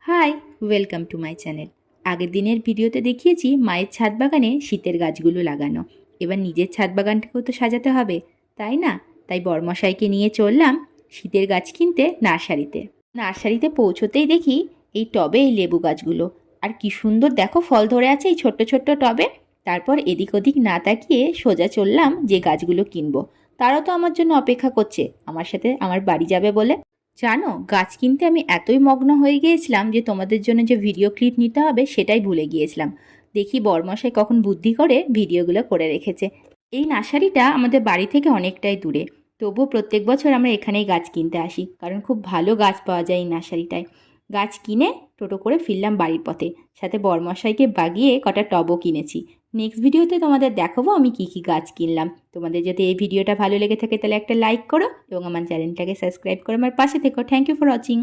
High, welcome to my channel. আগের দিনের ভিডিওতে দেখিয়েছি মায়ের ছাদ বাগানে শীতের গাছগুলো লাগানো। এবার নিজের ছাদ বাগানটাকেও তো সাজাতে হবে, তাই না? তাই বরমশাইকে নিয়ে চললাম শীতের গাছ কিনতে নার্সারিতে। নার্সারিতে পৌঁছতেই দেখি এই টবে এই লেবু গাছগুলো। আর কি সুন্দর দেখো ফল ধরে আছে এই ছোট্ট ছোট্ট টবে। তারপর এদিক ওদিক না তাকিয়ে সোজা চললাম যে গাছগুলো কিনবো। তারাও তো আমার জন্য অপেক্ষা করছে আমার সাথে আমার বাড়ি যাবে বলে। জানো, গাছ কিনতে আমি এতই মগ্ন হয়ে গিয়েছিলাম যে তোমাদের জন্য যে ভিডিও ক্লিপ নিতে হবে সেটাই ভুলে গিয়েছিলাম। দেখি বরমশাই কখন বুদ্ধি করে ভিডিওগুলো করে রেখেছে। এই নার্সারিটা আমাদের বাড়ি থেকে অনেকটাই দূরে, তবুও প্রত্যেক বছর আমরা এখানেই গাছ কিনতে আসি, কারণ খুব ভালো গাছ পাওয়া যায় এই নার্সারিটায়। গাছ কিনে টোটো করে ফিরলাম বাড়ির পথে, সাথে বরমশাইকে বাগিয়ে কটা টবও কিনেছি। নেক্সট ভিডিওতে তোমাদের দেখাবো আমি কি কি গাছ কিনলাম। তোমাদের যদি এই ভিডিওটা ভালো লেগে থাকে তাহলে একটা লাইক করো এবং আমার চ্যানেলটাকে সাবস্ক্রাইব করে আমার পাশে থেকো। Thank you for watching.